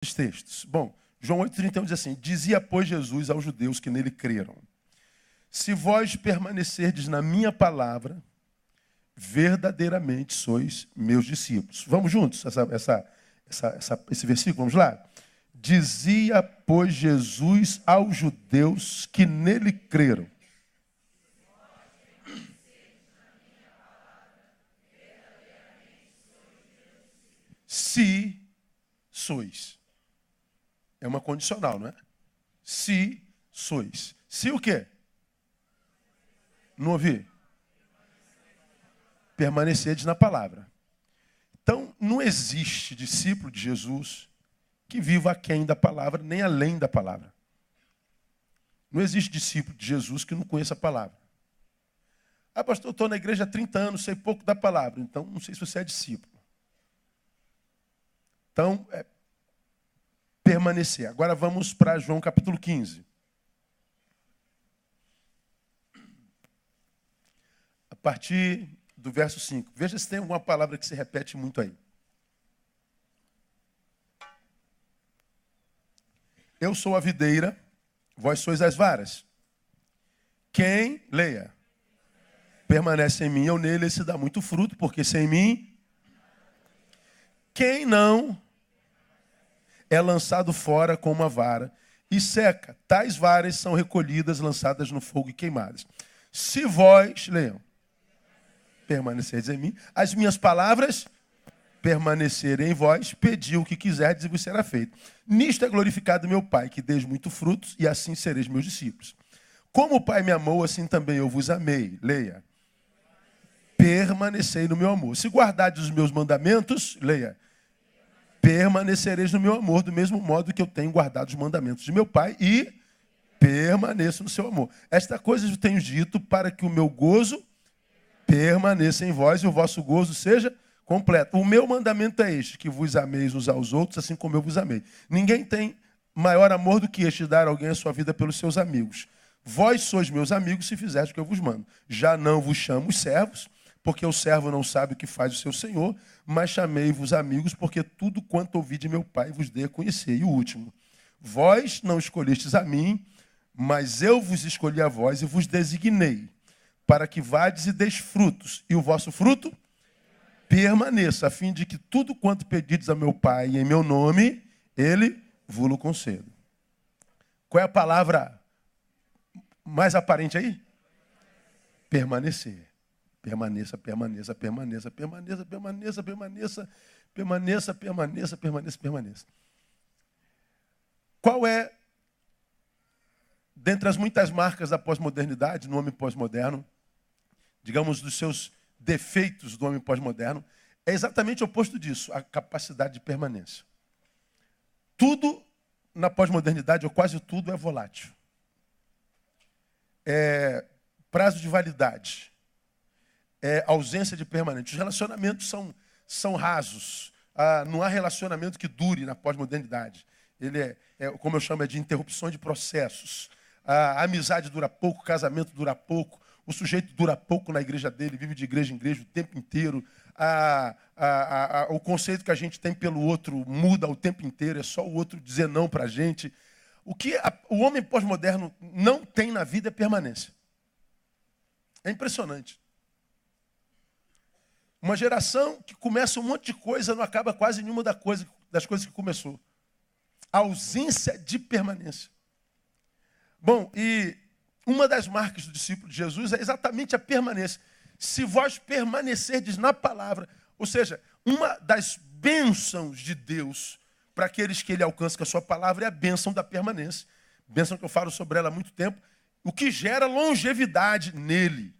Os textos. Bom, João 8,31 diz assim: dizia, pois, Jesus aos judeus que nele creram: se vós permanecerdes na minha palavra, verdadeiramente sois meus discípulos. Vamos juntos, esse versículo, vamos lá? Dizia, pois, Jesus aos judeus que nele creram: se sois. É uma condicional, não é? Se sois. Se o quê? Não ouvi? Permanecerdes na palavra. Então, não existe discípulo de Jesus que viva aquém da palavra, nem além da palavra. Não existe discípulo de Jesus que não conheça a palavra. Ah, pastor, eu estou na igreja há 30 anos, sei pouco da palavra. Então, não sei se você é discípulo. Então, permanecer. Agora vamos para João capítulo 15. A partir do verso 5. Veja se tem alguma palavra que se repete muito aí. Eu sou a videira, vós sois as varas. Quem, leia, permanece em mim, eu nele, esse dá muito fruto, porque sem mim, quem não é lançado fora com uma vara e seca. Tais varas são recolhidas, lançadas no fogo e queimadas. Se vós, leiam, permanecerdes em mim, as minhas palavras permanecerem em vós, pedi o que quiserdes e vos será feito. Nisto é glorificado meu Pai, que deis muito frutos, e assim sereis meus discípulos. Como o Pai me amou, assim também eu vos amei. Leia. Permanecei no meu amor. Se guardardes os meus mandamentos, leia, permanecereis no meu amor, do mesmo modo que eu tenho guardado os mandamentos de meu Pai e permaneço no seu amor. Esta coisa eu tenho dito para que o meu gozo permaneça em vós e o vosso gozo seja completo. O meu mandamento é este, que vos ameis uns aos outros, assim como eu vos amei. Ninguém tem maior amor do que este, dar a alguém a sua vida pelos seus amigos. Vós sois meus amigos se fizerdes o que eu vos mando. Já não vos chamo os servos, porque o servo não sabe o que faz o seu senhor, mas chamei-vos amigos, porque tudo quanto ouvi de meu Pai vos dei a conhecer. E o último, vós não escolhestes a mim, mas eu vos escolhi a vós e vos designei, para que vades e deis frutos, e o vosso fruto permaneça, a fim de que tudo quanto pedides a meu Pai em meu nome, ele vos-lo conceda. Qual é a palavra mais aparente aí? Permanecer. Permaneça, permaneça, permaneça, permaneça, permaneça, permaneça, permaneça, permaneça, permaneça, permaneça. Qual é, dentre as muitas marcas da pós-modernidade, no homem pós-moderno, digamos, dos seus defeitos do homem pós-moderno, é exatamente o oposto disso, a capacidade de permanência. Tudo na pós-modernidade, ou quase tudo, é volátil. É prazo de validade. É ausência de permanente. Os relacionamentos são rasos. Não há relacionamento que dure na pós-modernidade. Ele como eu chamo, de interrupções de processos. A amizade dura pouco, o casamento dura pouco, o sujeito dura pouco na igreja dele, vive de igreja em igreja o tempo inteiro. O conceito que a gente tem pelo outro muda o tempo inteiro, é só o outro dizer não para a gente. O que o homem pós-moderno não tem na vida é permanência. É impressionante. Uma geração que começa um monte de coisa, não acaba quase nenhuma das coisas que começou. A ausência de permanência. Bom, e uma das marcas do discípulo de Jesus é exatamente a permanência. Se vós permanecerdes na palavra, ou seja, uma das bênçãos de Deus para aqueles que ele alcança com a sua palavra é a bênção da permanência. Bênção que eu falo sobre ela há muito tempo, o que gera longevidade nele.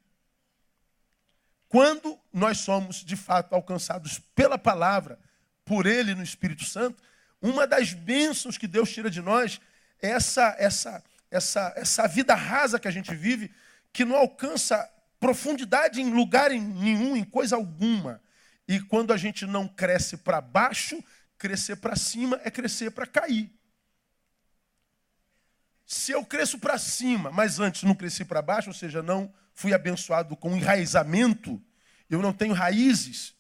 Quando nós somos, de fato, alcançados pela palavra, por ele no Espírito Santo, uma das bênçãos que Deus tira de nós é essa vida rasa que a gente vive, que não alcança profundidade em lugar nenhum, em coisa alguma. E quando a gente não cresce para baixo, crescer para cima é crescer para cair. Se eu cresço para cima, mas antes não cresci para baixo, ou seja, não fui abençoado com enraizamento, eu não tenho raízes.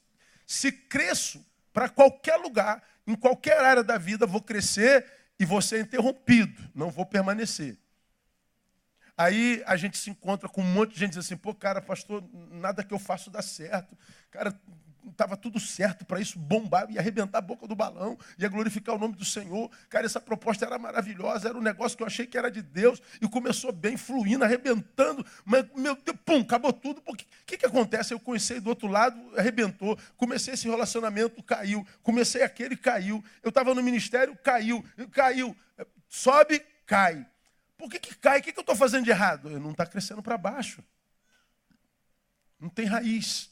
Se cresço para qualquer lugar, em qualquer área da vida, vou crescer e vou ser interrompido, não vou permanecer. Aí a gente se encontra com um monte de gente diz assim, pô, cara, pastor, nada que eu faço dá certo. Cara, estava tudo certo para isso bombar e arrebentar a boca do balão, ia glorificar o nome do Senhor. Cara, essa proposta era maravilhosa, era um negócio que eu achei que era de Deus e começou bem, fluindo, arrebentando. Mas, meu Deus, pum, acabou tudo. O que acontece? Eu comecei do outro lado, arrebentou. Comecei esse relacionamento, caiu. Comecei aquele, caiu. Eu estava no ministério, caiu. Sobe, cai. Por que cai? O que eu estou fazendo de errado? Eu não está crescendo para baixo. Não tem raiz.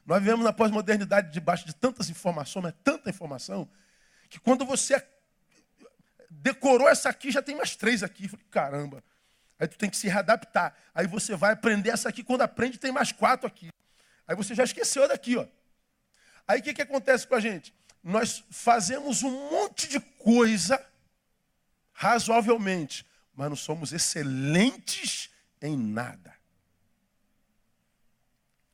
Nós vivemos na pós-modernidade debaixo de tantas informações, mas tanta informação, que quando você decorou essa aqui, já tem mais 3 aqui. Eu falei, caramba. Aí tu tem que se readaptar. Aí você vai aprender essa aqui, quando aprende tem mais 4 aqui. Aí você já esqueceu daqui, ó. Aí o que acontece com a gente? Nós fazemos um monte de coisa razoavelmente, mas não somos excelentes em nada.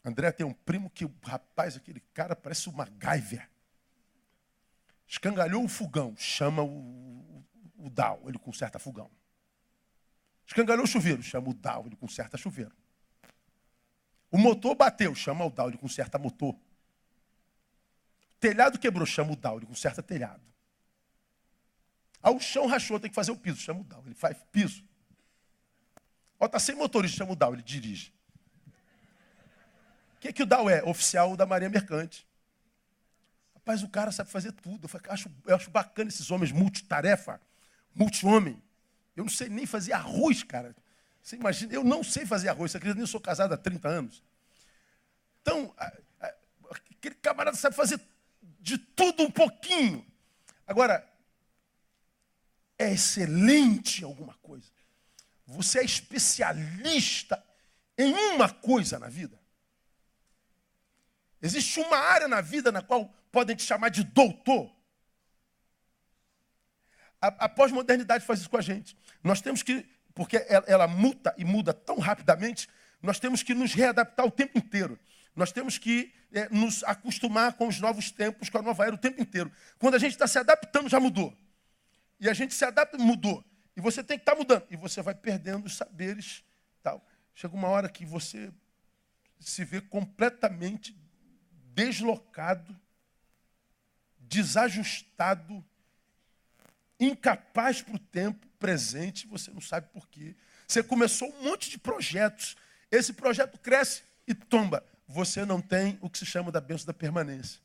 André tem um primo que, rapaz, aquele cara parece um MacGyver. Escangalhou o fogão, chama o Dow, ele conserta fogão. Escangalhou o chuveiro, chama o Dow, ele conserta chuveiro. O motor bateu, chama o Dow, ele conserta motor. O telhado quebrou, chama o Dow, ele conserta telhado. O chão rachou, tem que fazer o piso, chama o Dow, ele faz piso. Está sem motorista, chama o Dow, ele dirige. O que o Dow é? Oficial da Marinha Mercante. Rapaz, o cara sabe fazer tudo. Eu acho bacana esses homens multitarefa, multi-homem. Eu não sei nem fazer arroz, cara. Você imagina, eu não sei fazer arroz. Você acredita? Eu sou casado há 30 anos. Então, aquele camarada sabe fazer de tudo um pouquinho. Agora, é excelente em alguma coisa. Você é especialista em uma coisa na vida. Existe uma área na vida na qual podem te chamar de doutor. A pós-modernidade faz isso com a gente. Nós temos que, porque ela muta e muda tão rapidamente, nós temos que nos readaptar o tempo inteiro. Nós temos que nos acostumar com os novos tempos, com a nova era o tempo inteiro. Quando a gente está se adaptando, já mudou. E a gente se adapta, mudou. E você tem que estar mudando. E você vai perdendo os saberes. Tal. Chega uma hora que você se vê completamente deslocado, desajustado, incapaz para o tempo presente, você não sabe por quê. Você começou um monte de projetos, esse projeto cresce e tomba. Você não tem o que se chama da bênção da permanência.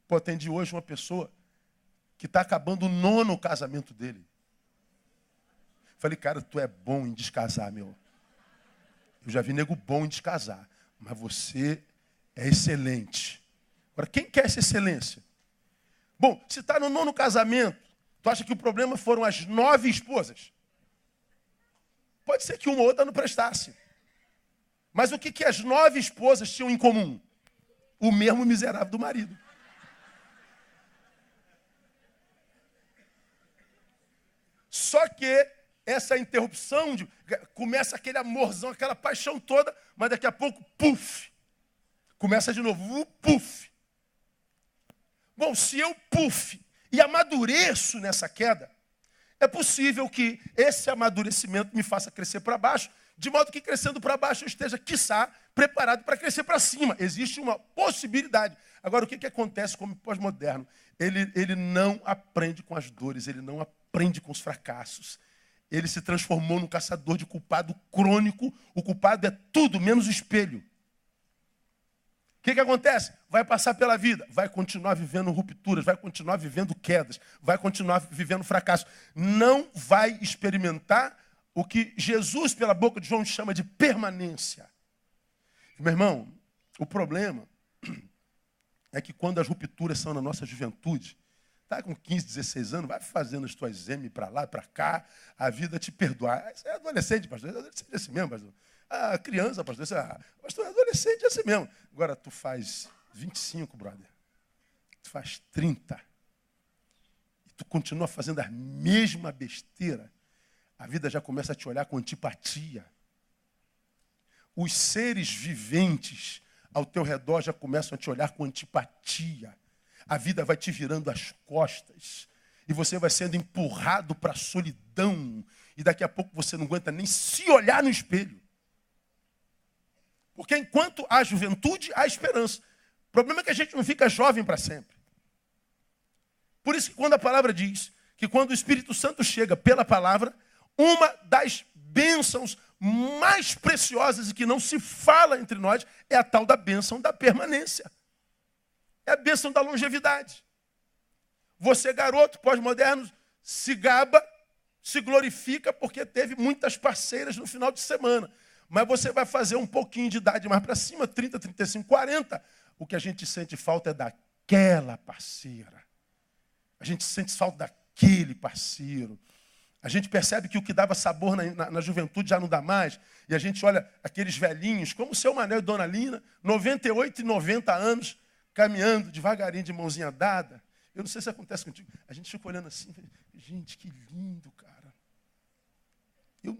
Pô, atendi hoje uma pessoa que está acabando o 9º casamento dele. Falei, cara, tu é bom em descasar, meu. Eu já vi nego bom em descasar, mas você é excelente. Agora, quem quer essa excelência? Bom, se está no 9º casamento, tu acha que o problema foram as 9 esposas? Pode ser que uma ou outra não prestasse. Mas o que as 9 esposas tinham em comum? O mesmo miserável do marido. Só que essa interrupção, começa aquele amorzão, aquela paixão toda, mas daqui a pouco, puf, começa de novo, puf. Bom, se eu, puf, e amadureço nessa queda, é possível que esse amadurecimento me faça crescer para baixo, de modo que crescendo para baixo eu esteja, quiçá, preparado para crescer para cima. Existe uma possibilidade. Agora, o que acontece como pós-moderno? Ele não aprende com as dores, ele não aprende com os fracassos. Ele se transformou num caçador de culpado crônico. O culpado é tudo, menos o espelho. O que acontece? Vai passar pela vida, vai continuar vivendo rupturas, vai continuar vivendo quedas, vai continuar vivendo fracasso. Não vai experimentar o que Jesus, pela boca de João, chama de permanência. Meu irmão, o problema é que quando as rupturas são na nossa juventude, está com 15, 16 anos, vai fazendo as tuas M para lá, para cá, a vida te perdoar. Você é adolescente, pastor, adolescente é assim mesmo, pastor. Ah, criança, pastor, pastor, adolescente é assim mesmo. Agora, tu faz 25, brother. Tu faz 30. E tu continua fazendo a mesma besteira. A vida já começa a te olhar com antipatia. Os seres viventes ao teu redor já começam a te olhar com antipatia. A vida vai te virando as costas. E você vai sendo empurrado para a solidão. E daqui a pouco você não aguenta nem se olhar no espelho. Porque enquanto há juventude, há esperança. O problema é que a gente não fica jovem para sempre. Por isso que quando a palavra diz que quando o Espírito Santo chega pela palavra, uma das bênçãos mais preciosas e que não se fala entre nós é a tal da bênção da permanência. É a bênção da longevidade. Você, garoto, pós-moderno, se gaba, se glorifica porque teve muitas parceiras no final de semana. Mas você vai fazer um pouquinho de idade mais para cima, 30, 35, 40. O que a gente sente falta é daquela parceira. A gente sente falta daquele parceiro. A gente percebe que o que dava sabor na juventude já não dá mais. E a gente olha aqueles velhinhos, como o seu Manel e Dona Lina, 98 e 90 anos, caminhando devagarinho de mãozinha dada. Eu não sei se acontece contigo. A gente fica olhando assim, gente, que lindo, cara.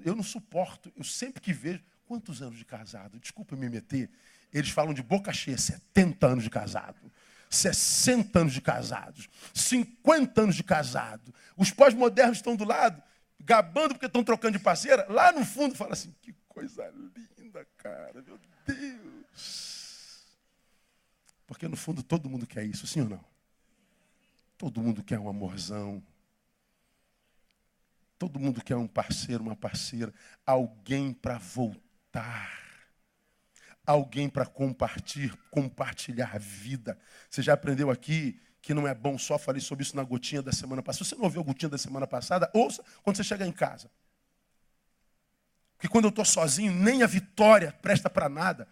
Eu não suporto, eu sempre que vejo, quantos anos de casado? Desculpa me meter. Eles falam de boca cheia, 70 anos de casado. 60 anos de casados, 50 anos de casado. Os pós-modernos estão do lado, gabando porque estão trocando de parceira. Lá no fundo fala assim, que coisa linda, cara, meu Deus. Porque no fundo todo mundo quer isso, sim ou não? Todo mundo quer um amorzão. Todo mundo quer um parceiro, uma parceira. Alguém para voltar. Alguém para compartilhar a vida. Você já aprendeu aqui que não é bom só, falei sobre isso na gotinha da semana passada. Se você não ouviu a gotinha da semana passada, ouça quando você chegar em casa. Porque quando eu estou sozinho, nem a vitória presta para nada.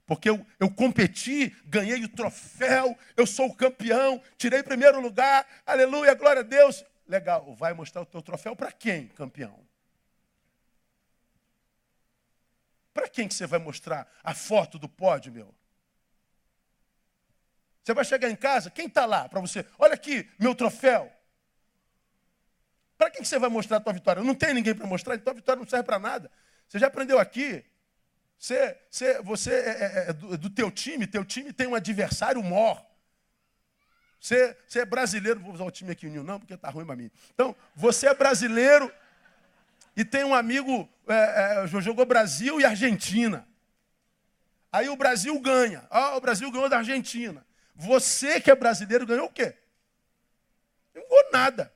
Porque eu competi, ganhei o troféu, eu sou o campeão, tirei primeiro lugar, aleluia, glória a Deus. Legal, vai mostrar o teu troféu para quem, campeão? Para quem que você vai mostrar a foto do pódio, meu? Você vai chegar em casa, quem está lá para você? Olha aqui, meu troféu. Para quem que você vai mostrar a tua vitória? Não tem ninguém para mostrar, então a vitória não serve para nada. Você já aprendeu aqui? Você é do teu time tem um adversário maior. Você é brasileiro, vou usar o time aqui, não, porque está ruim para mim. Então, você é brasileiro e tem um amigo, jogou Brasil e Argentina. Aí o Brasil ganha. O Brasil ganhou da Argentina. Você que é brasileiro ganhou o quê? Não ganhou nada.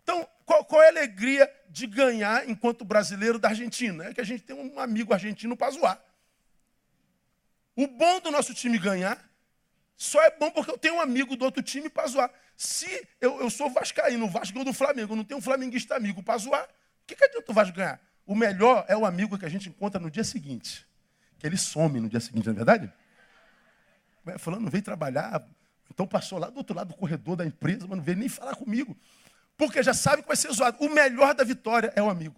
Então, qual é a alegria de ganhar enquanto brasileiro da Argentina? É que a gente tem um amigo argentino para zoar. O bom do nosso time ganhar só é bom porque eu tenho um amigo do outro time para zoar. Se eu sou vascaíno, o Vasco ganhou do Flamengo, eu não tenho um flamenguista amigo para zoar, o que adianta o Vasco ganhar? O melhor é o amigo que a gente encontra no dia seguinte. Que ele some no dia seguinte, não é verdade? Fulano não veio trabalhar, então passou lá do outro lado do corredor da empresa, mas não veio nem falar comigo. Porque já sabe que vai ser zoado. O melhor da vitória é o amigo.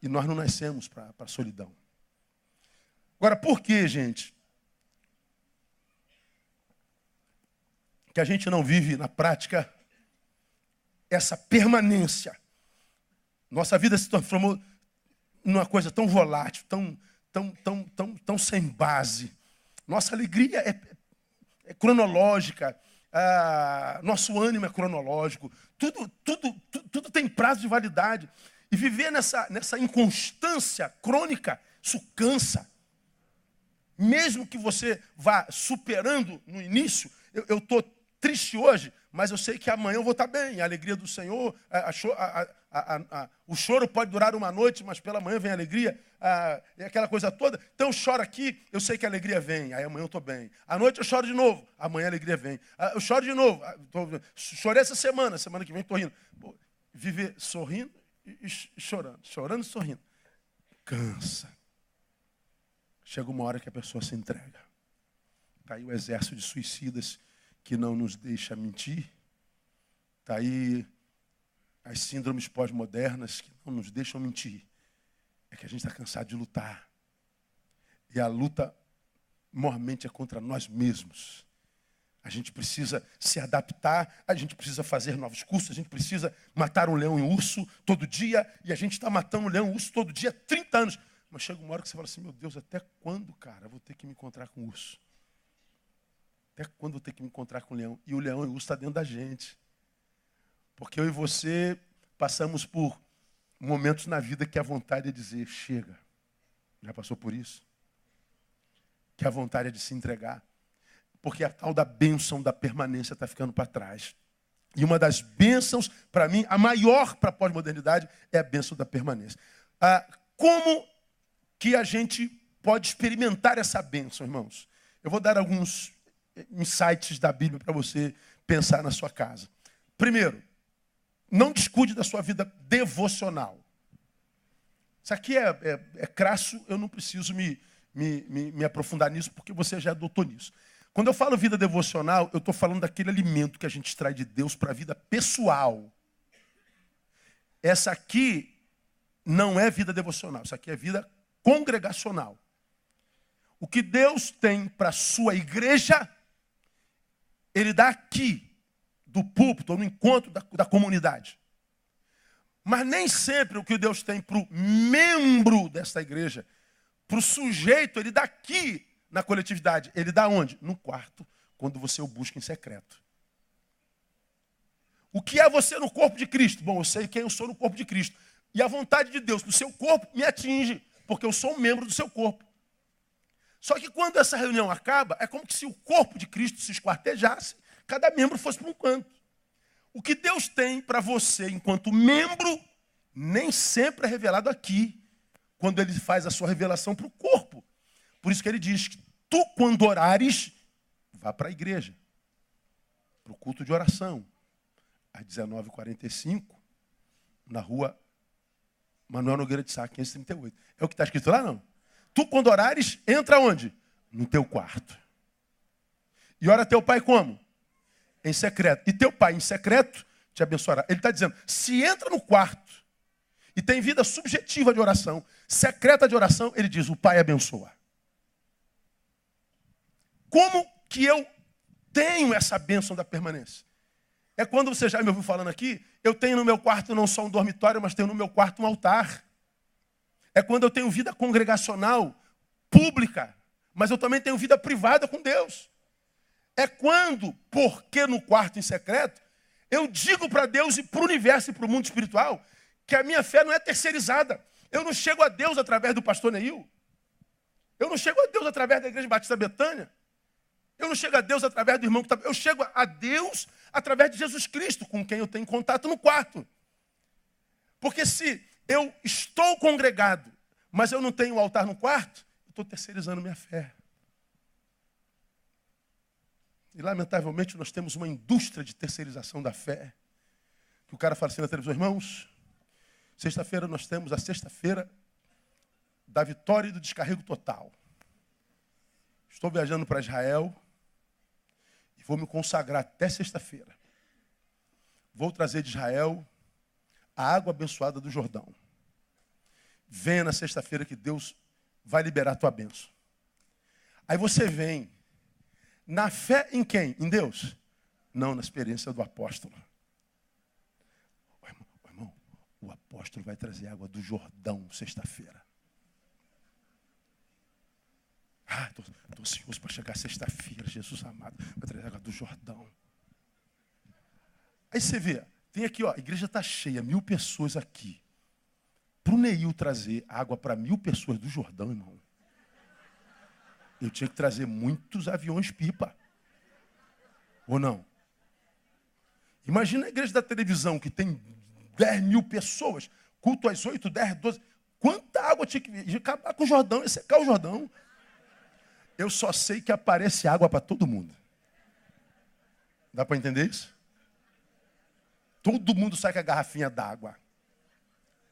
E nós não nascemos para a solidão. Agora, por que, gente, que a gente não vive na prática essa permanência? Nossa vida se transformou numa coisa tão volátil, tão sem base. Nossa alegria é cronológica. Nosso ânimo é cronológico. Tudo tem prazo de validade. E viver nessa inconstância crônica, isso cansa. Mesmo que você vá superando no início, eu estou triste hoje, mas eu sei que amanhã eu vou estar bem. A alegria do Senhor, o choro pode durar uma noite, mas pela manhã vem a alegria, e aquela coisa toda. Então eu choro aqui, eu sei que a alegria vem, aí amanhã eu estou bem. À noite eu choro de novo, amanhã a alegria vem. Eu choro de novo, chorei essa semana que vem estou rindo. Viver sorrindo e chorando, chorando e sorrindo. Cansa. Chega uma hora que a pessoa se entrega. Está aí o exército de suicidas que não nos deixa mentir. Está aí as síndromes pós-modernas que não nos deixam mentir. É que a gente está cansado de lutar. E a luta, mormente, é contra nós mesmos. A gente precisa se adaptar, a gente precisa fazer novos cursos, a gente precisa matar um leão e um urso todo dia, e a gente está matando um leão e um urso todo dia há 30 anos. Mas chega uma hora que você fala assim, meu Deus, até quando, cara, eu vou ter que me encontrar com o urso? Até quando eu vou ter que me encontrar com o leão? E o leão e o urso estão dentro da gente. Porque eu e você passamos por momentos na vida que a vontade é dizer, chega. Já passou por isso? Que a vontade é de se entregar. Porque a tal da bênção da permanência está ficando para trás. E uma das bênçãos, para mim, a maior para a pós-modernidade, é a bênção da permanência. Como que a gente pode experimentar essa bênção, irmãos? Eu vou dar alguns insights da Bíblia para você pensar na sua casa. Primeiro, não descuide da sua vida devocional. Isso aqui é crasso, eu não preciso me aprofundar nisso, porque você já adotou nisso. Quando eu falo vida devocional, eu estou falando daquele alimento que a gente extrai de Deus para a vida pessoal. Essa aqui não é vida devocional, isso aqui é vida congregacional. O que Deus tem para a sua igreja, Ele dá aqui, do púlpito, ou no encontro da comunidade. Mas nem sempre o que Deus tem para o membro dessa igreja, para o sujeito, Ele dá aqui na coletividade. Ele dá onde? No quarto, quando você o busca em secreto. O que é você no corpo de Cristo? Bom, eu sei quem eu sou no corpo de Cristo. E a vontade de Deus no seu corpo me atinge, porque eu sou um membro do seu corpo. Só que quando essa reunião acaba, é como se o corpo de Cristo se esquartejasse, cada membro fosse para um canto. O que Deus tem para você enquanto membro, nem sempre é revelado aqui, quando Ele faz a sua revelação para o corpo. Por isso que Ele diz que tu, quando orares, vá para a igreja, para o culto de oração, às 19h45, na rua Manuel Nogueira de Sá, 538. É o que está escrito lá, não? Tu, quando orares, entra onde? No teu quarto. E ora teu pai como? Em secreto. E teu pai, em secreto, te abençoará. Ele está dizendo, se entra no quarto e tem vida subjetiva de oração, secreta de oração, ele diz, o pai abençoa. Como que eu tenho essa bênção da permanência? É quando você já me ouviu falando aqui, eu tenho no meu quarto não só um dormitório, mas tenho no meu quarto um altar. É quando eu tenho vida congregacional, pública, mas eu também tenho vida privada com Deus. É quando, porque no quarto em secreto, eu digo para Deus e para o universo e para o mundo espiritual que a minha fé não é terceirizada. Eu não chego a Deus através do pastor Neil. Eu não chego a Deus através da Igreja Batista Betânia. Eu não chego a Deus através do irmão que está... Eu chego a Deus através de Jesus Cristo, com quem eu tenho contato no quarto. Porque se eu estou congregado, mas eu não tenho o altar no quarto, eu estou terceirizando minha fé. E, lamentavelmente, nós temos uma indústria de terceirização da fé. Que o cara fala assim na televisão, irmãos, sexta-feira nós temos a sexta-feira da vitória e do descarrego total. Estou viajando para Israel e vou me consagrar até sexta-feira. Vou trazer de Israel a água abençoada do Jordão. Venha na sexta-feira que Deus vai liberar a tua bênção. Aí você vem na fé em quem? Em Deus? Não, na experiência do apóstolo. Irmão, o apóstolo vai trazer água do Jordão sexta-feira. Estou ansioso para chegar sexta-feira, Jesus amado. Vai trazer água do Jordão. Aí você vê, tem aqui, ó, a igreja está cheia, 1000 pessoas aqui. Para o Neil trazer água para 1000 pessoas do Jordão, irmão, eu tinha que trazer muitos aviões pipa. Ou não? Imagina a igreja da televisão, que tem 10.000 pessoas, culto às 8, 10, 12. Quanta água tinha que vir? Ia acabar com o Jordão, ia secar o Jordão. Eu só sei que aparece água para todo mundo. Dá para entender isso? Todo mundo sai com a garrafinha d'água.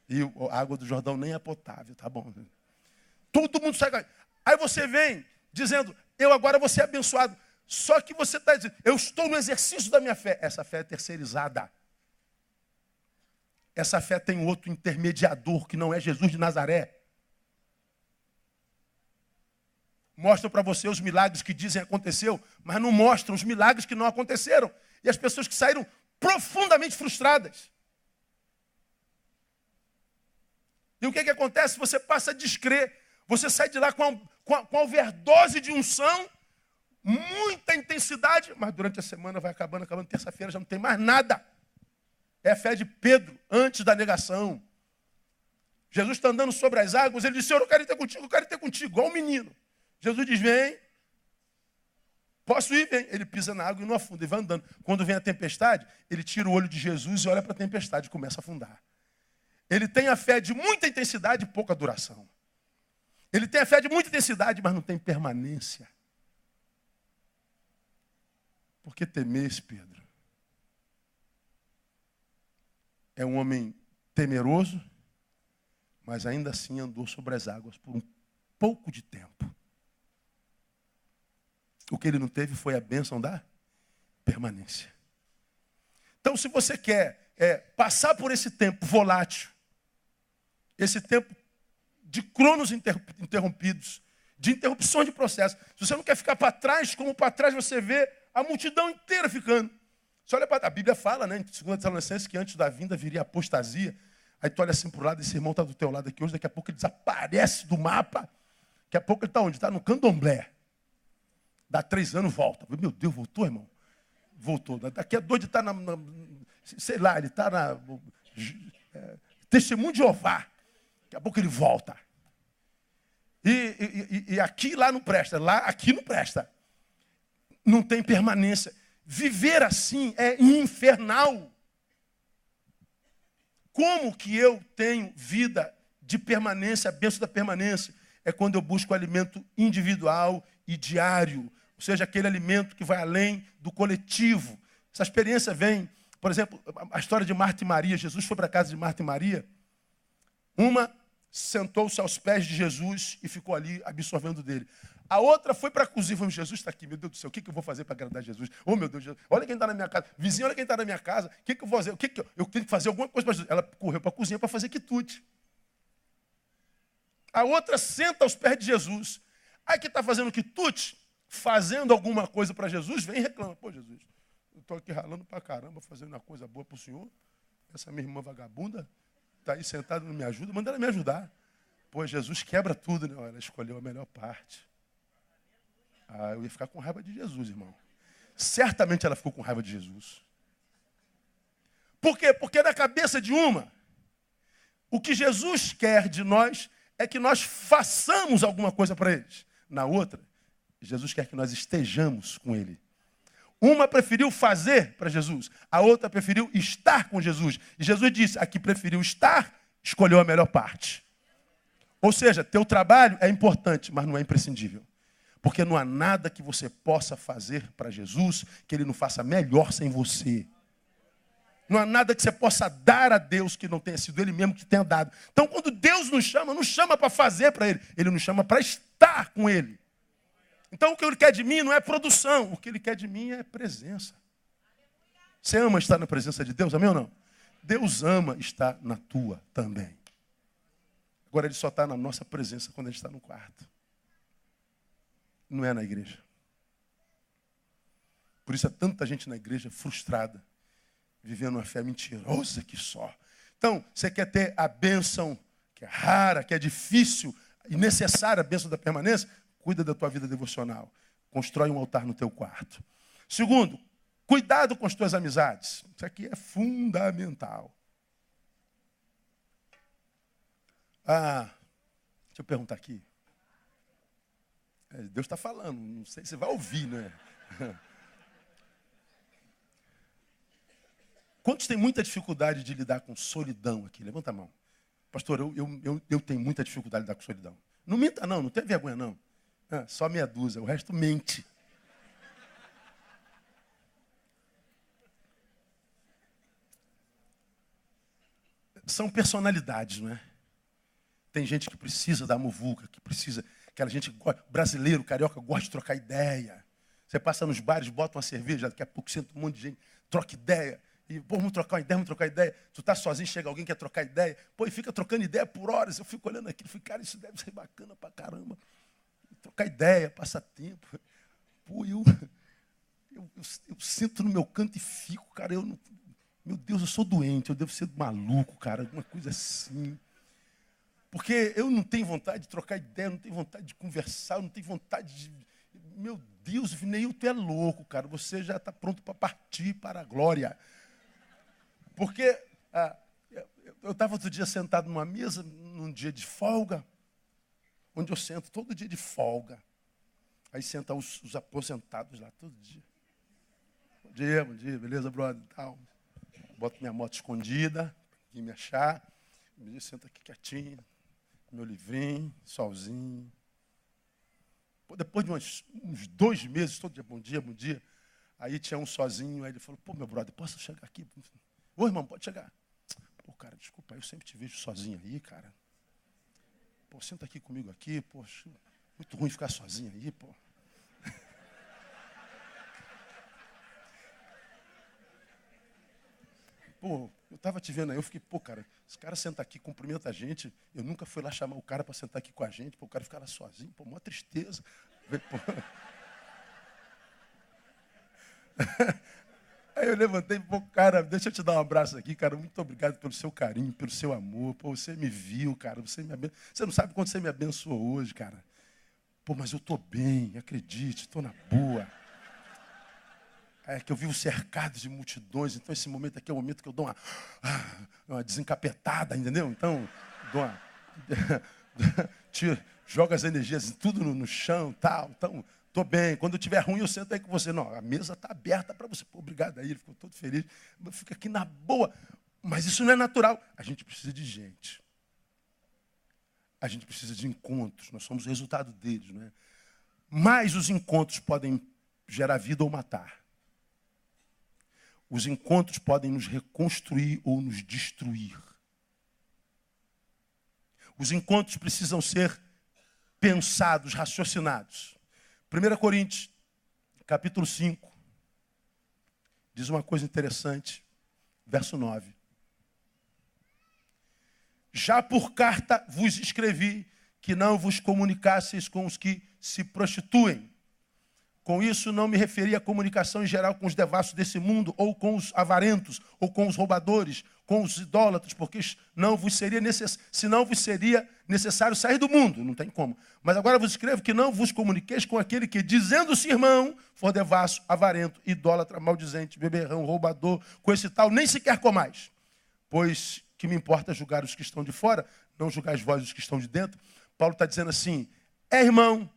E a água do Jordão nem é potável, tá bom? Todo mundo sai com a... Aí você vem dizendo, eu agora vou ser abençoado. Só que você está dizendo, eu estou no exercício da minha fé. Essa fé é terceirizada. Essa fé tem outro intermediador, que não é Jesus de Nazaré. Mostram para você os milagres que dizem aconteceu, mas não mostram os milagres que não aconteceram. E as pessoas que saíram profundamente frustradas. E o que acontece? Você passa a descrer. Você sai de lá com a overdose de unção, muita intensidade, mas durante a semana vai acabando, terça-feira já não tem mais nada. É a fé de Pedro, antes da negação. Jesus está andando sobre as águas, ele diz, Senhor, eu quero ir ter contigo, igual um menino. Jesus diz, vem. Posso ir? Vem. Ele pisa na água e não afunda, e vai andando. Quando vem a tempestade, ele tira o olho de Jesus e olha para a tempestade e começa a afundar. Ele tem a fé de muita intensidade e pouca duração. Ele tem a fé de muita intensidade, mas não tem permanência. Por que temes, Pedro? É um homem temeroso, mas ainda assim andou sobre as águas por um pouco de tempo. O que ele não teve foi a bênção da permanência. Então, se você quer passar por esse tempo volátil, esse tempo de cronos interrompidos, de interrupções de processo, se você não quer ficar para trás, como para trás você vê a multidão inteira ficando. Você olha para a Bíblia fala, né, em 2 Tessalonicenses, que antes da vinda viria a apostasia. Aí tu olha assim para o lado, esse irmão está do teu lado aqui hoje, daqui a pouco ele desaparece do mapa. Daqui a pouco ele está onde? Está no candomblé. Dá 3 anos, volta. Meu Deus, voltou, irmão? Voltou. Daqui a 2 ele está sei lá, ele está na Testemunho de Jeová. Daqui a pouco ele volta. E aqui lá não presta, aqui não presta. Não tem permanência. Viver assim é infernal. Como que eu tenho vida de permanência, a bênção da permanência? É quando eu busco alimento individual e diário. Ou seja, aquele alimento que vai além do coletivo. Essa experiência vem, por exemplo, a história de Marta e Maria. Jesus foi para a casa de Marta e Maria. Uma sentou-se aos pés de Jesus e ficou ali absorvendo dele. A outra foi para a cozinha. Falou, Jesus está aqui, meu Deus do céu, o que eu vou fazer para agradar Jesus? Oh, meu Deus, Jesus, olha quem está na minha casa. Vizinho, olha quem está na minha casa. O que eu vou fazer? Eu tenho que fazer alguma coisa para Jesus. Ela correu para a cozinha para fazer quitute. A outra senta aos pés de Jesus. Aí que está fazendo quitute, fazendo alguma coisa para Jesus, vem e reclama. Pô, Jesus, eu estou aqui ralando para caramba, fazendo uma coisa boa para o Senhor. Essa minha irmã vagabunda está aí sentada, não me ajuda, manda ela me ajudar. Pô, Jesus quebra tudo, né? Ela escolheu a melhor parte. Eu ia ficar com raiva de Jesus, irmão. Certamente ela ficou com raiva de Jesus. Por quê? Porque na cabeça de uma, o que Jesus quer de nós é que nós façamos alguma coisa para eles. Na outra, Jesus quer que nós estejamos com ele. Uma preferiu fazer para Jesus, a outra preferiu estar com Jesus. E Jesus disse, a que preferiu estar, escolheu a melhor parte. Ou seja, teu trabalho é importante, mas não é imprescindível. Porque não há nada que você possa fazer para Jesus que ele não faça melhor sem você. Não há nada que você possa dar a Deus que não tenha sido ele mesmo que tenha dado. Então, quando Deus nos chama, não chama para fazer para ele. Ele nos chama para estar com ele. Então, o que ele quer de mim não é produção. O que ele quer de mim é presença. Você ama estar na presença de Deus? Amém ou não? Deus ama estar na tua também. Agora, ele só está na nossa presença quando a gente está no quarto. Não é na igreja. Por isso há tanta gente na igreja frustrada, vivendo uma fé mentirosa que só. Então, você quer ter a bênção que é rara, que é difícil e necessária, a bênção da permanência? Cuida da tua vida devocional. Constrói um altar no teu quarto. Segundo, cuidado com as tuas amizades. Isso aqui é fundamental. Deixa eu perguntar aqui. Deus está falando, não sei se você vai ouvir, né? Quantos têm muita dificuldade de lidar com solidão aqui? Levanta a mão. Pastor, eu tenho muita dificuldade de lidar com solidão. Não minta não tem vergonha não. Só meia dúzia, o resto mente. São personalidades, não é? Tem gente que precisa da muvuca, que precisa... Aquela gente brasileiro, carioca, gosta de trocar ideia. Você passa nos bares, bota uma cerveja, daqui a pouco senta um monte de gente, troca ideia. E, vamos trocar uma ideia. Tu tá sozinho, chega alguém que quer trocar ideia. E fica trocando ideia por horas. Eu fico olhando aquilo, cara, isso deve ser bacana pra caramba. Trocar ideia, passar tempo. Eu sinto no meu canto e fico, cara, meu Deus, eu sou doente, eu devo ser maluco, cara, alguma coisa assim. Porque eu não tenho vontade de trocar ideia, não tenho vontade de conversar, não tenho vontade de... Meu Deus, Neil, tu é louco, cara. Você já está pronto para partir para a glória. Porque eu estava outro dia sentado numa mesa, num dia de folga, onde eu sento todo dia de folga. Aí sentam os aposentados lá todo dia. Bom dia, beleza, brother? Tal. Boto minha moto escondida, para ninguém me achar. Eu sento aqui quietinho, meu livrinho, solzinho. Depois de uns 2 meses, todo dia, bom dia. Aí tinha um sozinho, aí ele falou, pô, meu brother, posso chegar aqui? Ô, irmão, pode chegar. Pô, cara, desculpa, eu sempre te vejo sozinho aí, cara. Pô, senta aqui comigo aqui, poxa, muito ruim ficar sozinho aí, pô. Pô, eu estava te vendo aí, eu fiquei, pô, cara, esse cara senta aqui, cumprimenta a gente, eu nunca fui lá chamar o cara para sentar aqui com a gente, pô, o cara fica lá sozinho, pô, mó tristeza. Pô. Aí eu levantei, pô, cara, deixa eu te dar um abraço aqui, cara, muito obrigado pelo seu carinho, pelo seu amor, pô, você me viu, cara, você não sabe quanto você me abençoou hoje, cara. Pô, mas eu estou bem, acredite, estou na boa. É que eu vivo cercado de multidões, então esse momento aqui é o momento que eu dou uma desencapetada, entendeu? Então, jogo as energias tudo no chão, tal. Então, estou bem. Quando eu estiver ruim, eu sento aí com você. Não, a mesa está aberta para você. Pô, obrigado aí, ele ficou todo feliz. Fica aqui na boa. Mas isso não é natural. A gente precisa de gente. A gente precisa de encontros. Nós somos o resultado deles, não é? Mas os encontros podem gerar vida ou matar. Os encontros podem nos reconstruir ou nos destruir. Os encontros precisam ser pensados, raciocinados. 1 Coríntios, capítulo 5, diz uma coisa interessante, verso 9. Já por carta vos escrevi que não vos comunicasseis com os que se prostituem. Com isso, não me referi à comunicação em geral com os devassos desse mundo, ou com os avarentos, ou com os roubadores, com os idólatras, porque senão vos seria necessário sair do mundo. Não tem como. Mas agora vos escrevo que não vos comuniqueis com aquele que, dizendo-se irmão, for devasso, avarento, idólatra, maldizente, beberrão, roubador, com esse tal, nem sequer comais. Pois que me importa julgar os que estão de fora, não julgais vós os que estão de dentro. Paulo está dizendo assim, é irmão,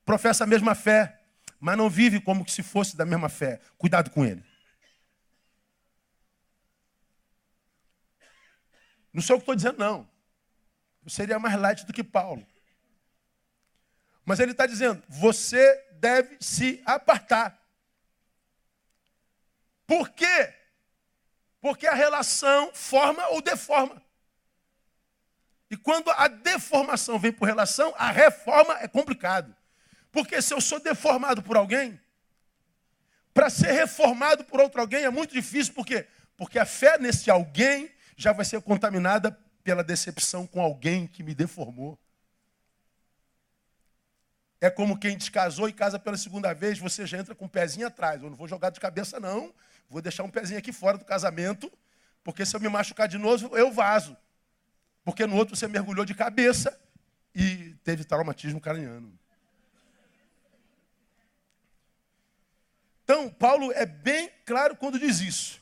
professa a mesma fé, mas não vive como se fosse da mesma fé. Cuidado com ele. Não sei o que estou dizendo, não. Eu seria mais light do que Paulo. Mas ele está dizendo, você deve se apartar. Por quê? Porque a relação forma ou deforma. E quando a deformação vem por relação, a reforma é complicado. Porque se eu sou deformado por alguém, para ser reformado por outro alguém é muito difícil. Por quê? Porque a fé nesse alguém já vai ser contaminada pela decepção com alguém que me deformou. É como quem descasou e casa pela segunda vez, você já entra com o pezinho atrás. Eu não vou jogar de cabeça, não. Vou deixar um pezinho aqui fora do casamento, porque se eu me machucar de novo, eu vazo. Porque no outro você mergulhou de cabeça e teve traumatismo craniano. Então, Paulo é bem claro quando diz isso.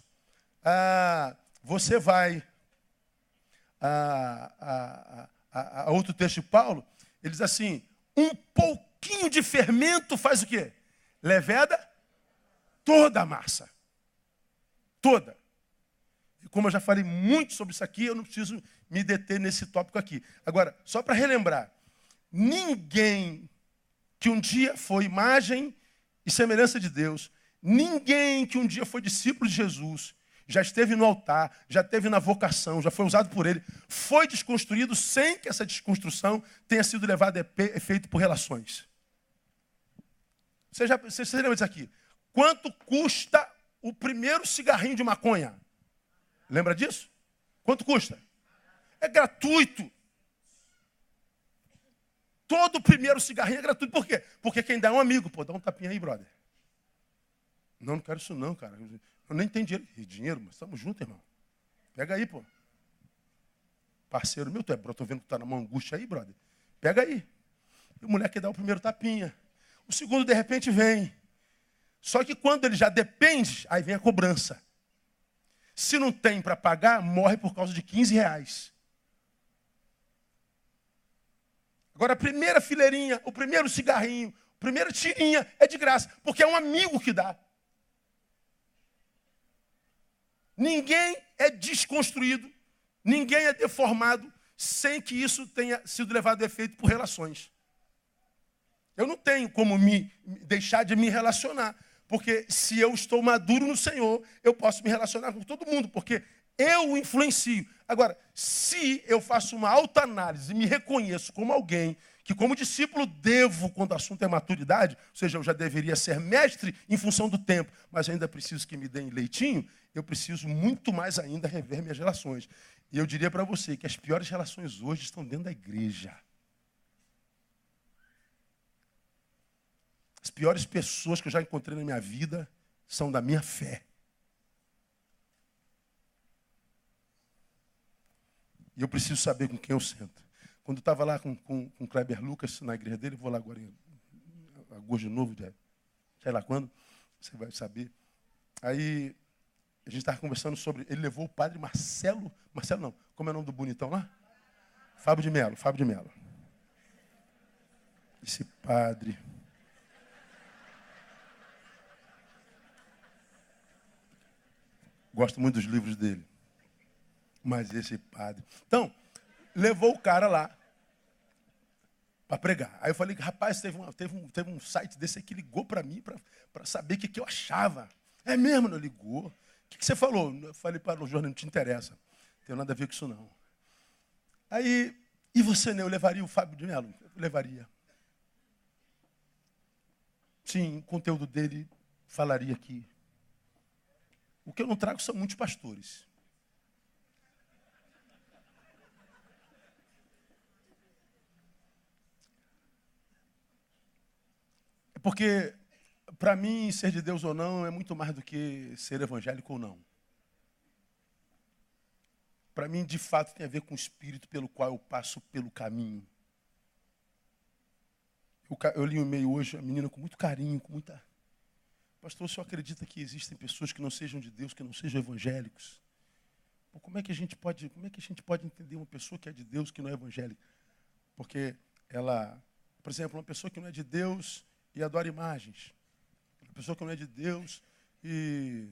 Você vai a outro texto de Paulo, ele diz assim, um pouquinho de fermento faz o quê? Leveda toda a massa. Toda. E como eu já falei muito sobre isso aqui, eu não preciso me deter nesse tópico aqui. Agora, só para relembrar, ninguém que um dia foi imagem e semelhança de Deus, ninguém que um dia foi discípulo de Jesus, já esteve no altar, já esteve na vocação, já foi usado por ele, foi desconstruído sem que essa desconstrução tenha sido levada a efeito por relações. Você lembra disso aqui? Quanto custa o primeiro cigarrinho de maconha? Lembra disso? Quanto custa? É gratuito. Todo primeiro cigarrinho é gratuito. Por quê? Porque quem dá é um amigo. Pô, dá um tapinha aí, brother. Não quero isso não, cara. Eu nem tenho dinheiro. Dinheiro, mas estamos juntos, irmão. Pega aí, pô. Parceiro meu, tu é brother, tô vendo que tu tá numa angústia aí, brother. Pega aí. E o moleque dá o primeiro tapinha. O segundo, de repente, vem. Só que quando ele já depende, aí vem a cobrança. Se não tem para pagar, morre por causa de R$ 15. Agora, a primeira fileirinha, o primeiro cigarrinho, a primeira tirinha é de graça, porque é um amigo que dá. Ninguém é desconstruído, ninguém é deformado sem que isso tenha sido levado a efeito por relações. Eu não tenho como deixar de me relacionar, porque se eu estou maduro no Senhor, eu posso me relacionar com todo mundo, porque eu o influencio. Agora, se eu faço uma autoanálise e me reconheço como alguém que, como discípulo, devo, quando o assunto é maturidade, ou seja, eu já deveria ser mestre em função do tempo, mas ainda preciso que me deem leitinho, eu preciso muito mais ainda rever minhas relações. E eu diria para você que as piores relações hoje estão dentro da igreja. As piores pessoas que eu já encontrei na minha vida são da minha fé. E eu preciso saber com quem eu sento. Quando eu estava lá com o Kleber Lucas na igreja dele, vou lá agora em agosto de novo, sei lá quando, você vai saber. Aí a gente estava conversando sobre, ele levou o padre Marcelo não, como é o nome do bonitão lá? Fábio de Melo. Esse padre... Gosto muito dos livros dele. Mas esse padre... Então, levou o cara lá para pregar. Aí eu falei, rapaz, teve um site desse aí que ligou para mim para saber o que eu achava. É mesmo? Não ligou. O que você falou? Eu falei para o jornal, não te interessa. Não tem nada a ver com isso, não. Aí, e você, né? Eu levaria o Fábio de Melo? Eu levaria. Sim, o conteúdo dele falaria aqui. O que eu não trago são muitos pastores. É porque, para mim, ser de Deus ou não é muito mais do que ser evangélico ou não. Para mim, de fato, tem a ver com o espírito pelo qual eu passo pelo caminho. Eu li um e-mail hoje, a menina com muito carinho, com muita... Pastor, o senhor acredita que existem pessoas que não sejam de Deus, que não sejam evangélicos? Pô, como é que a gente pode entender uma pessoa que é de Deus, que não é evangélica? Porque ela, por exemplo, uma pessoa que não é de Deus e adora imagens. Uma pessoa que não é de Deus e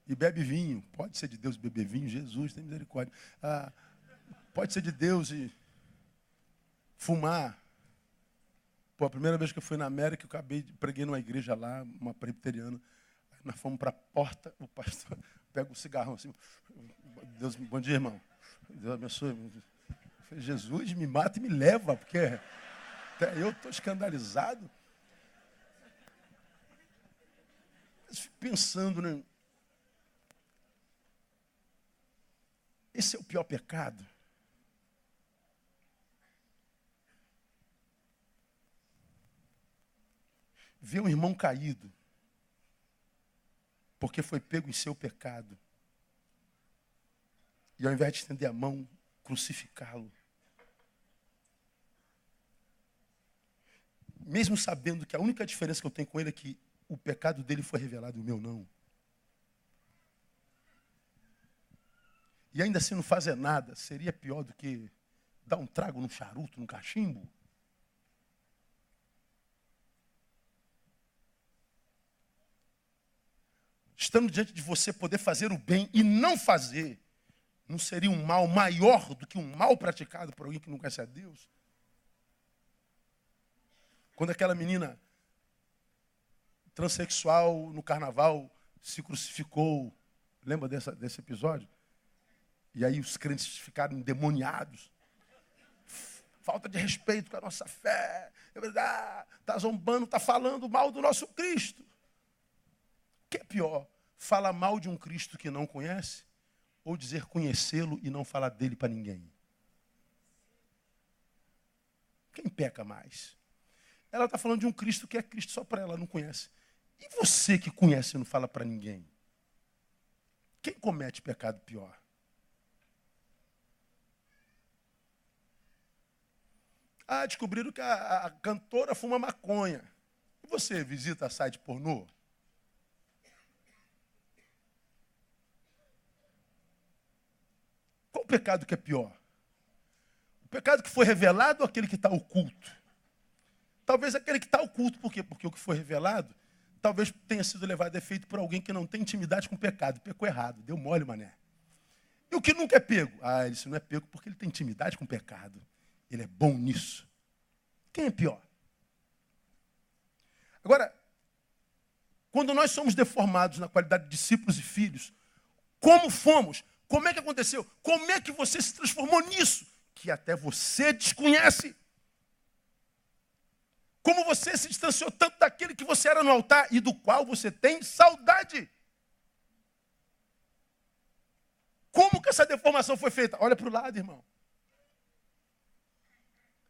bebe vinho. Pode ser de Deus beber vinho, Jesus tem misericórdia. Pode ser de Deus e fumar. Pô, a primeira vez que eu fui na América, eu preguei numa igreja lá, uma presbiteriana. Nós fomos para a porta, o pastor pega o cigarrão assim. Deus, bom dia, irmão. Deus abençoe. Eu falei, Jesus, me mata e me leva, porque até eu estou escandalizado. Mas fico pensando, né? Esse é o pior pecado. Ver um irmão caído, porque foi pego em seu pecado, e ao invés de estender a mão, crucificá-lo. Mesmo sabendo que a única diferença que eu tenho com ele é que o pecado dele foi revelado e o meu não. E ainda assim não fazer nada, seria pior do que dar um trago num charuto, num cachimbo. Estando diante de você poder fazer o bem e não fazer, não seria um mal maior do que um mal praticado por alguém que não conhece a Deus? Quando aquela menina transexual no carnaval se crucificou, lembra desse episódio? E aí os crentes ficaram endemoniados. Falta de respeito com a nossa fé. É verdade, está zombando, está falando mal do nosso Cristo. O que é pior? Falar mal de um Cristo que não conhece? Ou dizer conhecê-lo e não falar dele para ninguém? Quem peca mais? Ela está falando de um Cristo que é Cristo só para ela, não conhece. E você que conhece e não fala para ninguém? Quem comete pecado pior? Ah, descobriram que a cantora fuma maconha. E você visita site pornô? Qual o pecado que é pior? O pecado que foi revelado ou aquele que está oculto? Talvez aquele que está oculto. Por quê? Porque o que foi revelado talvez tenha sido levado a efeito por alguém que não tem intimidade com o pecado. Pecou errado, deu mole, mané. E o que nunca é pego? Ah, isso não é pego porque ele tem intimidade com o pecado. Ele é bom nisso. Quem é pior? Agora, quando nós somos deformados na qualidade de discípulos e filhos, como fomos? Como é que aconteceu? Como é que você se transformou nisso? Que até você desconhece. Como você se distanciou tanto daquele que você era no altar e do qual você tem saudade. Como que essa deformação foi feita? Olha para o lado, irmão.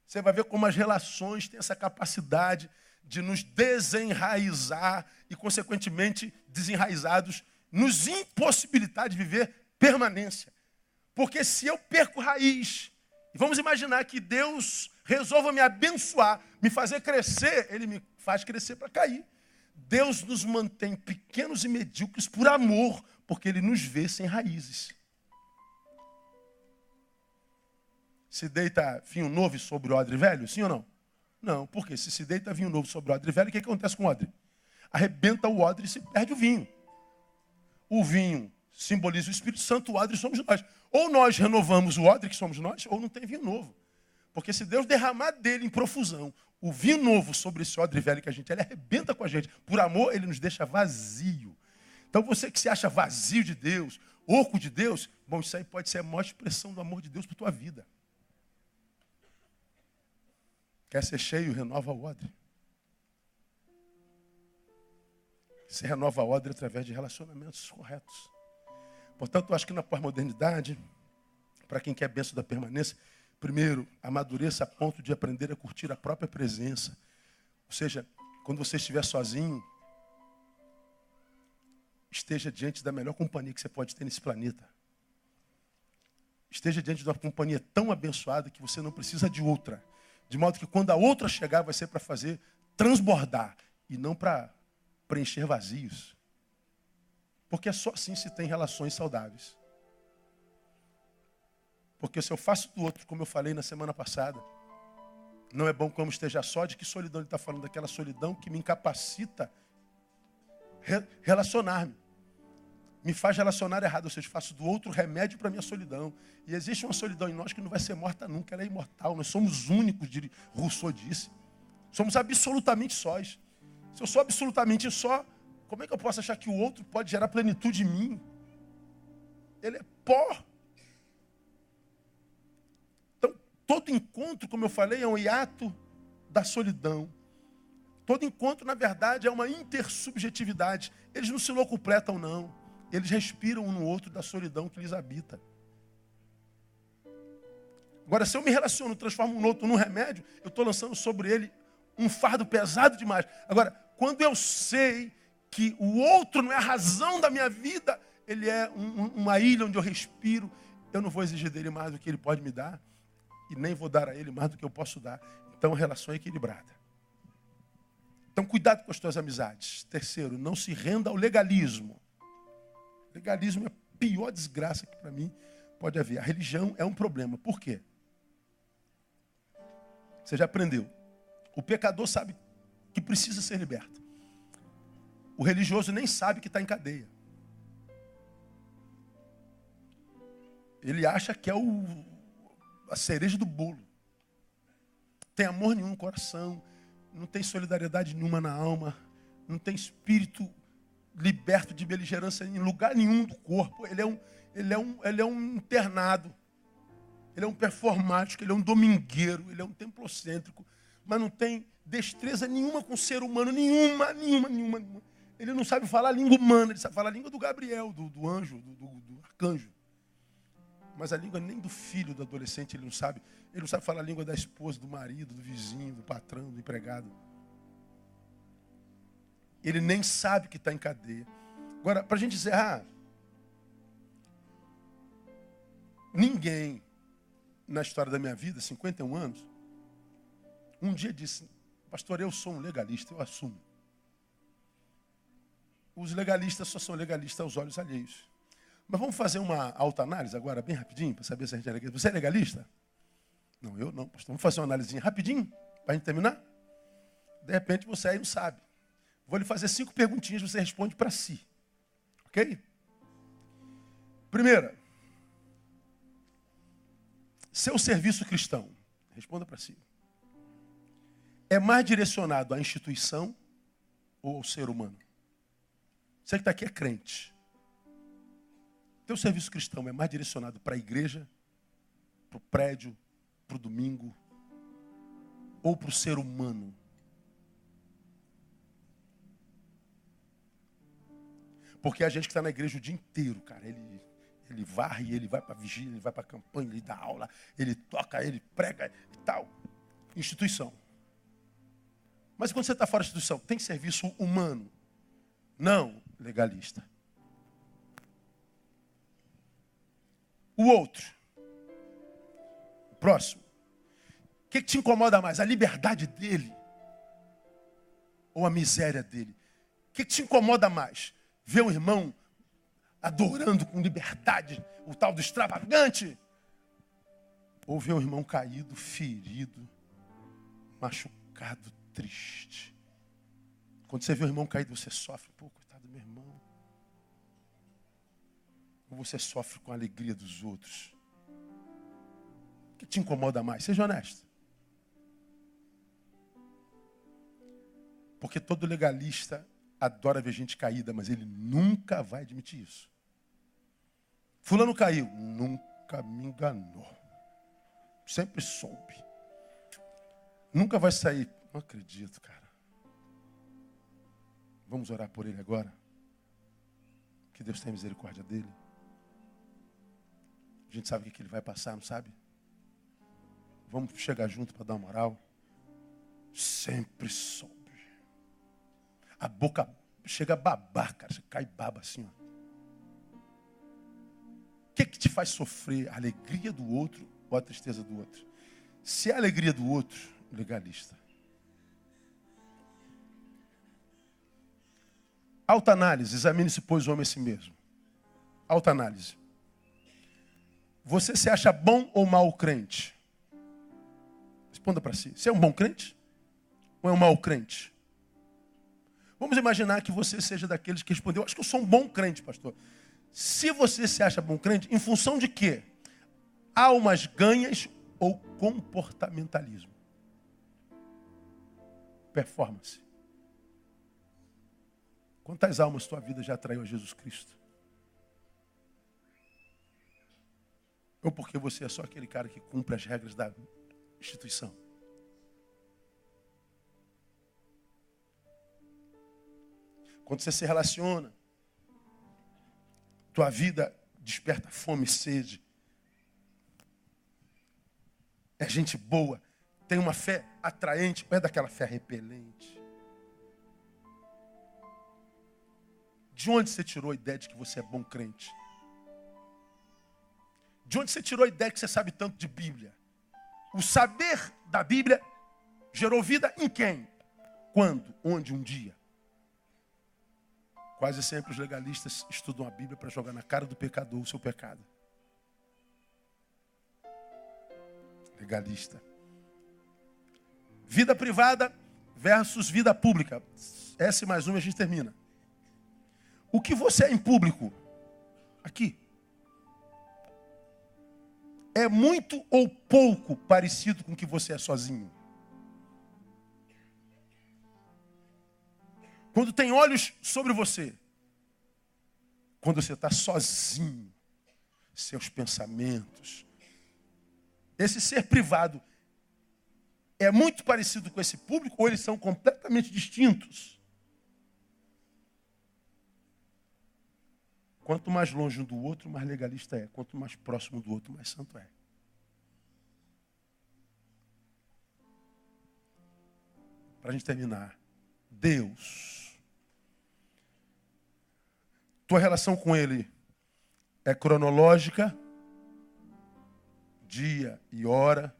Você vai ver como as relações têm essa capacidade de nos desenraizar e, consequentemente, desenraizados, nos impossibilitar de viver permanência. Porque se eu perco raiz, e vamos imaginar que Deus resolva me abençoar, me fazer crescer, Ele me faz crescer para cair. Deus nos mantém pequenos e medíocres por amor, porque Ele nos vê sem raízes. Se deita vinho novo sobre o odre velho, sim ou não? Não, porque se deita vinho novo sobre o odre velho, o que acontece com o odre? Arrebenta o odre e se perde o vinho. O vinho simboliza o Espírito Santo, o odre somos nós. Ou nós renovamos o odre, que somos nós, ou não tem vinho novo. Porque se Deus derramar dele em profusão o vinho novo sobre esse odre velho que a gente, ele arrebenta com a gente. Por amor, ele nos deixa vazio. Então você que se acha vazio de Deus, oco de Deus, bom, isso aí pode ser a maior expressão do amor de Deus para a tua vida. Quer ser cheio, renova o odre. Você renova o odre através de relacionamentos corretos. Portanto, eu acho que na pós-modernidade, para quem quer bênção da permanência, primeiro, amadureça a ponto de aprender a curtir a própria presença. Ou seja, quando você estiver sozinho, esteja diante da melhor companhia que você pode ter nesse planeta. Esteja diante de uma companhia tão abençoada que você não precisa de outra. De modo que quando a outra chegar, vai ser para fazer transbordar e não para preencher vazios. Porque é só assim se tem relações saudáveis. Porque se eu faço do outro, como eu falei na semana passada, não é bom como esteja só. De que solidão ele está falando? Daquela solidão que me incapacita relacionar-me. Me faz relacionar errado, ou seja, faço do outro remédio para a minha solidão. E existe uma solidão em nós que não vai ser morta nunca, ela é imortal. Nós somos únicos, Rousseau disse. Somos absolutamente sós. Se eu sou absolutamente só, como é que eu posso achar que o outro pode gerar plenitude em mim? Ele é pó. Então, todo encontro, como eu falei, é um hiato da solidão. Todo encontro, na verdade, é uma intersubjetividade. Eles não se locupletam, não. Eles respiram um no outro da solidão que lhes habita. Agora, se eu me relaciono, transformo um outro num remédio, eu estou lançando sobre ele um fardo pesado demais. Agora, quando eu sei que o outro não é a razão da minha vida, ele é uma ilha onde eu respiro, eu não vou exigir dele mais do que ele pode me dar e nem vou dar a ele mais do que eu posso dar. Então, a relação é equilibrada. Então, cuidado com as tuas amizades. Terceiro, não se renda ao legalismo. Legalismo é a pior desgraça que para mim pode haver. A religião é um problema. Por quê? Você já aprendeu. O pecador sabe que precisa ser liberto. O religioso nem sabe que está em cadeia. Ele acha que é a cereja do bolo. Tem amor nenhum no coração, não tem solidariedade nenhuma na alma, não tem espírito liberto de beligerância em lugar nenhum do corpo. Ele é um internado. Ele é um performático, ele é um domingueiro, ele é um templocêntrico, mas não tem destreza nenhuma com o ser humano, nenhuma. Ele não sabe falar a língua humana, ele sabe falar a língua do Gabriel, do anjo, do arcanjo. Mas a língua nem do filho, do adolescente, ele não sabe. Ele não sabe falar a língua da esposa, do marido, do vizinho, do patrão, do empregado. Ele nem sabe que está em cadeia. Agora, para a gente encerrar, ninguém na história da minha vida, 51 anos, um dia disse, pastor, eu sou um legalista, eu assumo. Os legalistas só são legalistas aos olhos alheios. Mas vamos fazer uma autoanálise agora, bem rapidinho, para saber se a gente é legalista. Você é legalista? Não, eu não, pastor. Vamos fazer uma análise rapidinho, para a gente terminar? De repente você aí não sabe. Vou lhe fazer 5 perguntinhas, você responde para si. Ok? Primeira. Seu serviço cristão, responda para si, é mais direcionado à instituição ou ao ser humano? Você que está aqui é crente. Teu serviço cristão é mais direcionado para a igreja, para o prédio, para o domingo, ou para o ser humano? Porque a gente que está na igreja o dia inteiro, cara, ele varre, ele vai para a vigília, ele vai para a campanha, ele dá aula, ele toca, ele prega e tal. Instituição. Mas quando você está fora da instituição, tem serviço humano? Não, legalista. O outro. O próximo. O que te incomoda mais? A liberdade dele? Ou a miséria dele? O que te incomoda mais? Ver um irmão adorando com liberdade, o tal do extravagante? Ou ver um irmão caído, ferido, machucado, triste? Quando você vê um irmão caído, você sofre. Pô, coitado do meu irmão. Ou você sofre com a alegria dos outros? O que te incomoda mais? Seja honesto. Porque todo legalista adora ver gente caída, mas ele nunca vai admitir isso. Fulano caiu. Nunca me enganou. Sempre soube. Nunca vai sair. Não acredito, cara. Vamos orar por ele agora? Que Deus tenha misericórdia dele. A gente sabe o que ele vai passar, não sabe? Vamos chegar junto para dar uma moral. Sempre soube. A boca chega a babar, cara. Você cai baba assim, ó. O que te faz sofrer? A alegria do outro ou a tristeza do outro? Se é a alegria do outro, legalista. Autoanálise. Examine-se, pois, o homem a si mesmo. Autoanálise. Você se acha bom ou mau crente? Responda para si. Você é um bom crente? Ou é um mau crente? Vamos imaginar que você seja daqueles que respondeu, acho que eu sou um bom crente, pastor. Se você se acha bom crente, em função de quê? Almas ganhas ou comportamentalismo? Performance. Quantas almas tua vida já atraiu a Jesus Cristo? Ou porque você é só aquele cara que cumpre as regras da instituição? Quando você se relaciona, tua vida desperta fome e sede. É gente boa, tem uma fé atraente, ou é daquela fé repelente? De onde você tirou a ideia de que você é bom crente? De onde você tirou a ideia que você sabe tanto de Bíblia? O saber da Bíblia gerou vida em quem? Quando? Onde? Um dia? Quase sempre os legalistas estudam a Bíblia para jogar na cara do pecador o seu pecado. Legalista. Vida privada versus vida pública. S mais uma e a gente termina. O que você é em público? Aqui. É muito ou pouco parecido com o que você é sozinho? Quando tem olhos sobre você. Quando você está sozinho. Seus pensamentos. Esse ser privado é muito parecido com esse público ou eles são completamente distintos? Quanto mais longe um do outro, mais legalista é. Quanto mais próximo do outro, mais santo é. Para a gente terminar. Deus. Tua relação com Ele é cronológica, dia e hora,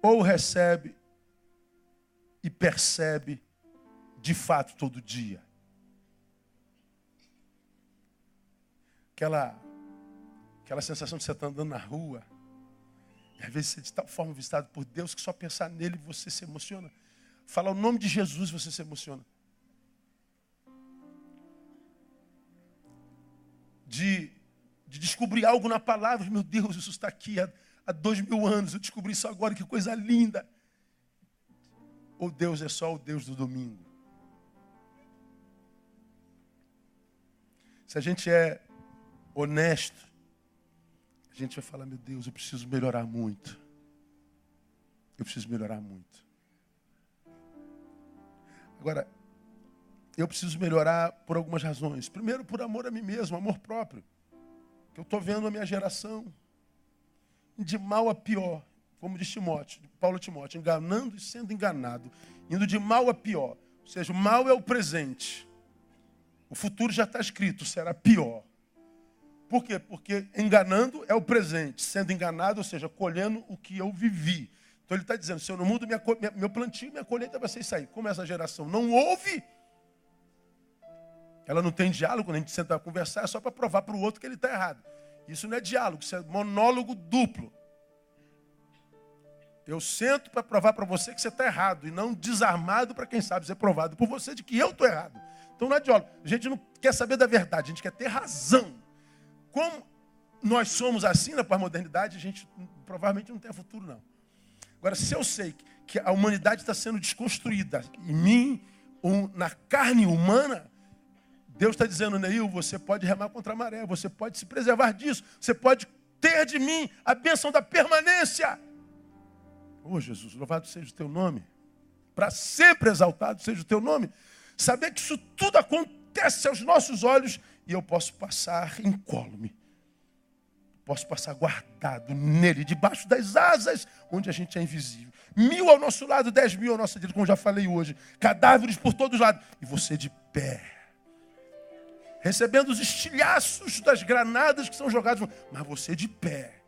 ou recebe e percebe de fato todo dia? Aquela sensação de você estar andando na rua, e às vezes você é de tal forma visitado por Deus que só pensar nele você se emociona. Falar o nome de Jesus você se emociona. De descobrir algo na palavra. Meu Deus, isso está aqui há 2000 anos. Eu descobri isso agora, que coisa linda. Ou Deus é só o Deus do domingo? Se a gente é honesto, a gente vai falar, meu Deus, eu preciso melhorar muito. Eu preciso melhorar muito. Agora, eu preciso melhorar por algumas razões. Primeiro, por amor a mim mesmo, amor próprio. Que eu estou vendo a minha geração de mal a pior, como diz Timóteo, Paulo a Timóteo, enganando e sendo enganado, indo de mal a pior. Ou seja, o mal é o presente. O futuro já está escrito, será pior. Por quê? Porque enganando é o presente, sendo enganado, ou seja, colhendo o que eu vivi. Então ele está dizendo, se eu não mudo meu plantio, minha colheita vai ser isso aí. Como essa geração não ouve, ela não tem diálogo, quando a gente senta para conversar, é só para provar para o outro que ele está errado. Isso não é diálogo, isso é monólogo duplo. Eu sento para provar para você que você está errado, e não desarmado para quem sabe ser provado por você de que eu estou errado. Então não é diálogo. A gente não quer saber da verdade, a gente quer ter razão. Como nós somos assim na pós-modernidade, a gente provavelmente não tem futuro, não. Agora, se eu sei que a humanidade está sendo desconstruída em mim, na carne humana, Deus está dizendo, Neil, você pode remar contra a maré, você pode se preservar disso, você pode ter de mim a bênção da permanência. Oh, Jesus, louvado seja o teu nome. Para sempre exaltado seja o teu nome. Saber que isso tudo acontece aos nossos olhos e eu posso passar incólume. Posso passar guardado nele, debaixo das asas, onde a gente é invisível. 1000 ao nosso lado, 10.000 ao nosso direito, como já falei hoje. Cadáveres por todos os lados. E você de pé. Recebendo os estilhaços das granadas que são jogadas. Mas você de pé.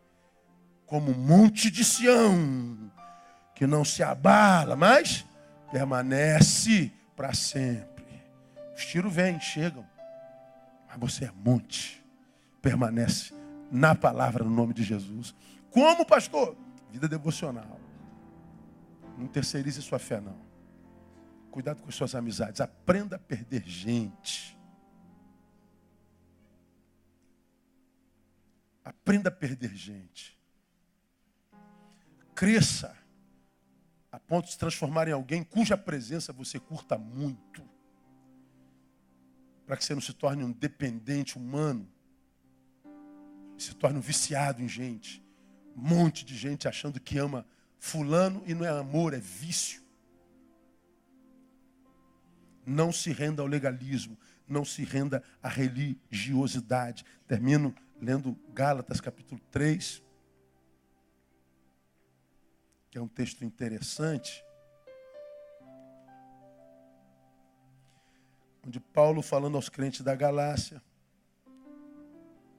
Como um monte de Sião. Que não se abala, mas permanece para sempre. Os tiros vêm, chegam. Mas você é monte. Permanece na palavra, no nome de Jesus. Como, pastor? Vida devocional. Não terceirize sua fé, não. Cuidado com as suas amizades. Aprenda a perder gente. Aprenda a perder gente. Cresça a ponto de se transformar em alguém cuja presença você curta muito. Para que você não se torne um dependente humano. Se torna um viciado em gente. Um monte de gente achando que ama fulano e não é amor, é vício. Não se renda ao legalismo. Não se renda à religiosidade. Termino lendo Gálatas capítulo 3. Que é um texto interessante. Onde Paulo, falando aos crentes da Galácia,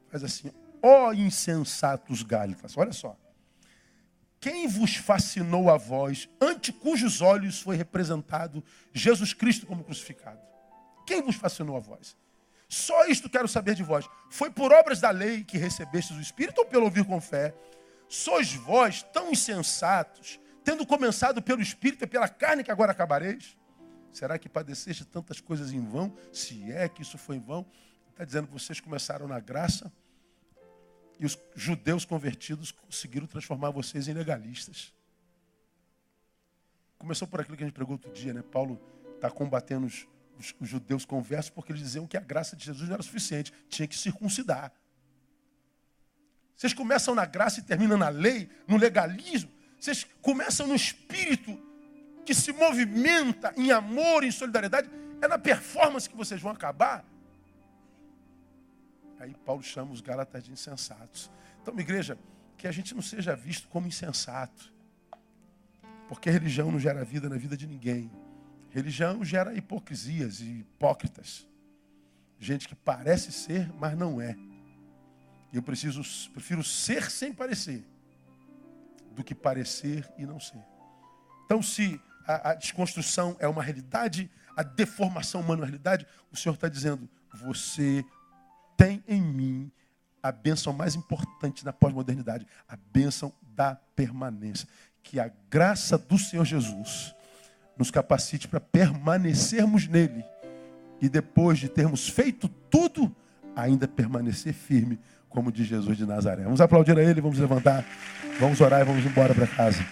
faz assim: ó insensatos gálatas, olha só. Quem vos fascinou a vós, ante cujos olhos foi representado Jesus Cristo como crucificado? Quem vos fascinou a vós? Só isto quero saber de vós. Foi por obras da lei que recebestes o Espírito ou pelo ouvir com fé? Sois vós tão insensatos, tendo começado pelo Espírito e pela carne que agora acabareis? Será que padeceste tantas coisas em vão? Se é que isso foi em vão. Está dizendo que vocês começaram na graça e os judeus convertidos conseguiram transformar vocês em legalistas. Começou por aquilo que a gente pregou outro dia, né? Paulo está combatendo os judeus conversos porque eles diziam que a graça de Jesus não era suficiente, tinha que circuncidar. Vocês começam na graça e terminam na lei, no legalismo. Vocês começam no espírito que se movimenta em amor, em solidariedade. É na performance que vocês vão acabar. Aí Paulo chama os gálatas de insensatos. Então, minha igreja, que a gente não seja visto como insensato. Porque a religião não gera vida na vida de ninguém. Religião gera hipocrisias e hipócritas. Gente que parece ser, mas não é. E eu prefiro ser sem parecer do que parecer e não ser. Então, se a desconstrução é uma realidade, a deformação humana é uma realidade, o Senhor está dizendo, você tem em mim a bênção mais importante na pós-modernidade, a bênção da permanência. Que a graça do Senhor Jesus nos capacite para permanecermos nele e depois de termos feito tudo, ainda permanecer firme, como diz Jesus de Nazaré. Vamos aplaudir a ele, vamos levantar, vamos orar e vamos embora para casa.